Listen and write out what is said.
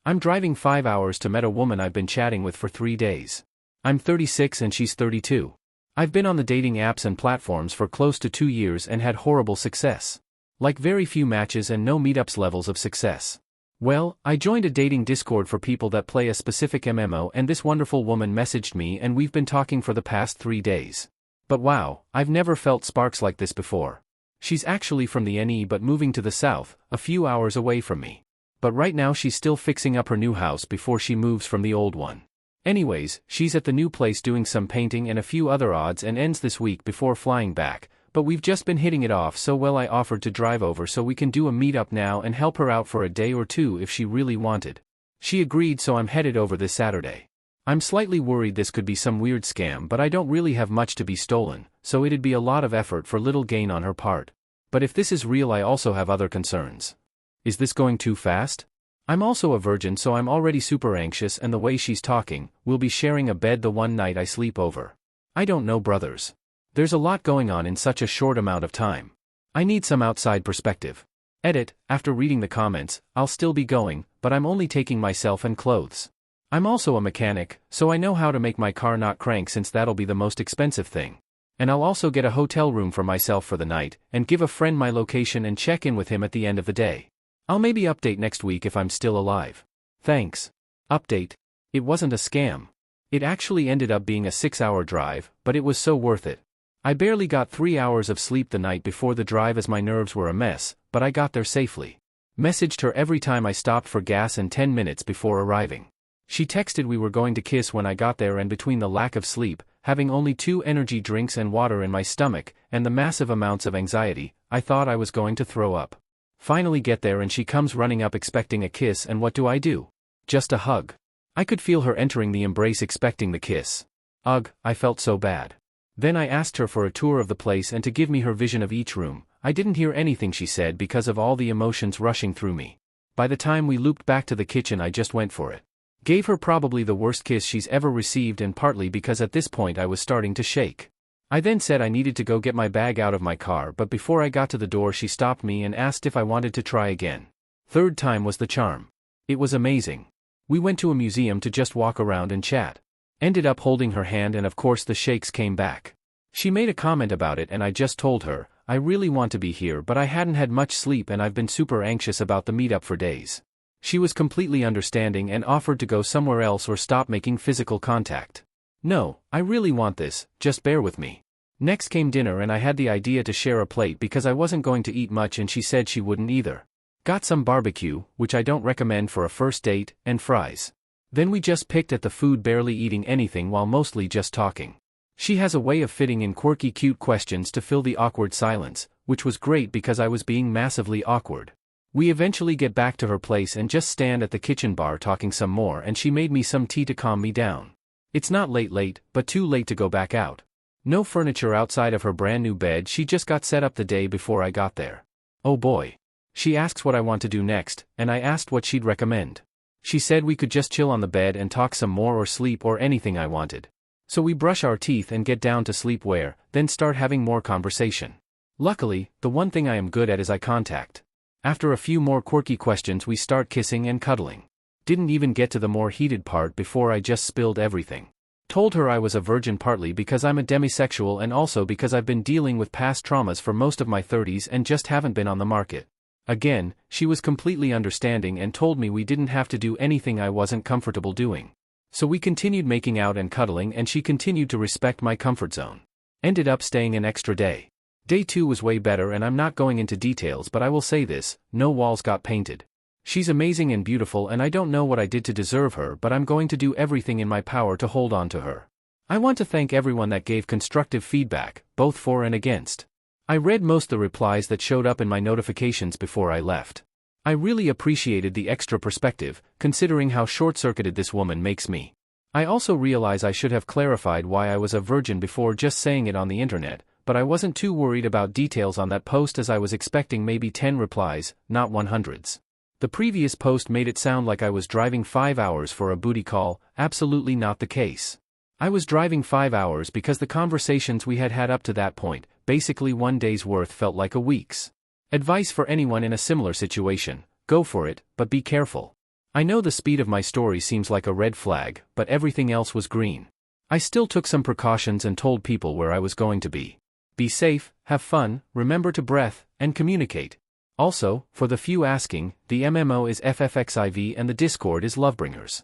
I'm driving 5 hours to meet a woman I've been chatting with for 3 days. I'm 36 and she's 32. I've been on the dating apps and platforms for close to 2 years and had horrible success. Like very few matches and no meetups levels of success. Well, I joined a dating Discord for people that play a specific MMO and this wonderful woman messaged me and we've been talking for the past 3 days. But wow, I've never felt sparks like this before. She's actually from the NE but moving to the south, a few hours away from me. But right now she's still fixing up her new house before she moves from the old one. Anyways, she's at the new place doing some painting and a few other odds and ends this week before flying back, but we've just been hitting it off so well I offered to drive over so we can do a meetup now and help her out for a day or two if she really wanted. She agreed so I'm headed over this Saturday. I'm slightly worried this could be some weird scam but I don't really have much to be stolen, so it'd be a lot of effort for little gain on her part. But if this is real I also have other concerns. Is this going too fast? I'm also a virgin so I'm already super anxious and the way she's talking, we'll be sharing a bed the one night I sleep over. I don't know brothers. There's a lot going on in such a short amount of time. I need some outside perspective. Edit, after reading the comments, I'll still be going, but I'm only taking myself and clothes. I'm also a mechanic, so I know how to make my car not crank since that'll be the most expensive thing. And I'll also get a hotel room for myself for the night, and give a friend my location and check in with him at the end of the day. I'll maybe update next week if I'm still alive. Thanks. Update. It wasn't a scam. It actually ended up being a 6-hour drive, but it was so worth it. I barely got 3 hours of sleep the night before the drive as my nerves were a mess, but I got there safely. Messaged her every time I stopped for gas and 10 minutes before arriving. She texted we were going to kiss when I got there and between the lack of sleep, having only 2 energy drinks and water in my stomach, and the massive amounts of anxiety, I thought I was going to throw up. Finally get there and she comes running up expecting a kiss and what do? Just a hug. I could feel her entering the embrace expecting the kiss. Ugh, I felt so bad. Then I asked her for a tour of the place and to give me her vision of each room. I didn't hear anything she said because of all the emotions rushing through me. By the time we looped back to the kitchen I just went for it. Gave her probably the worst kiss she's ever received and partly because at this point I was starting to shake. I then said I needed to go get my bag out of my car but before I got to the door she stopped me and asked if I wanted to try again. Third time was the charm. It was amazing. We went to a museum to just walk around and chat. Ended up holding her hand and of course the shakes came back. She made a comment about it and I just told her, I really want to be here but I hadn't had much sleep and I've been super anxious about the meetup for days. She was completely understanding and offered to go somewhere else or stop making physical contact. No, I really want this, just bear with me. Next came dinner and I had the idea to share a plate because I wasn't going to eat much and she said she wouldn't either. Got some barbecue, which I don't recommend for a first date, and fries. Then we just picked at the food barely eating anything while mostly just talking. She has a way of fitting in quirky cute questions to fill the awkward silence, which was great because I was being massively awkward. We eventually get back to her place and just stand at the kitchen bar talking some more and she made me some tea to calm me down. It's not late, but too late to go back out. No furniture outside of her brand new bed she just got set up the day before I got there. Oh boy. She asks what I want to do next, and I asked what she'd recommend. She said we could just chill on the bed and talk some more or sleep or anything I wanted. So we brush our teeth and get down to sleepwear, then start having more conversation. Luckily, the one thing I am good at is eye contact. After a few more quirky questions we start kissing and cuddling. Didn't even get to the more heated part before I just spilled everything. Told her I was a virgin partly because I'm a demisexual and also because I've been dealing with past traumas for most of my 30s and just haven't been on the market. Again, she was completely understanding and told me we didn't have to do anything I wasn't comfortable doing. So we continued making out and cuddling and she continued to respect my comfort zone. Ended up staying an extra day. Day 2 was way better and I'm not going into details but I will say this, no walls got painted. She's amazing and beautiful and I don't know what I did to deserve her but I'm going to do everything in my power to hold on to her. I want to thank everyone that gave constructive feedback, both for and against. I read most the replies that showed up in my notifications before I left. I really appreciated the extra perspective, considering how short-circuited this woman makes me. I also realize I should have clarified why I was a virgin before just saying it on the internet, but I wasn't too worried about details on that post as I was expecting maybe 10 replies, not 100s. The previous post made it sound like I was driving 5 hours for a booty call, absolutely not the case. I was driving 5 hours because the conversations we had had up to that point, basically one day's worth felt like a week's. Advice for anyone in a similar situation, go for it, but be careful. I know the speed of my story seems like a red flag, but everything else was green. I still took some precautions and told people where I was going to be. Be safe, have fun, remember to breath, and communicate. Also, for the few asking, the MMO is FFXIV and the Discord is Lovebringers.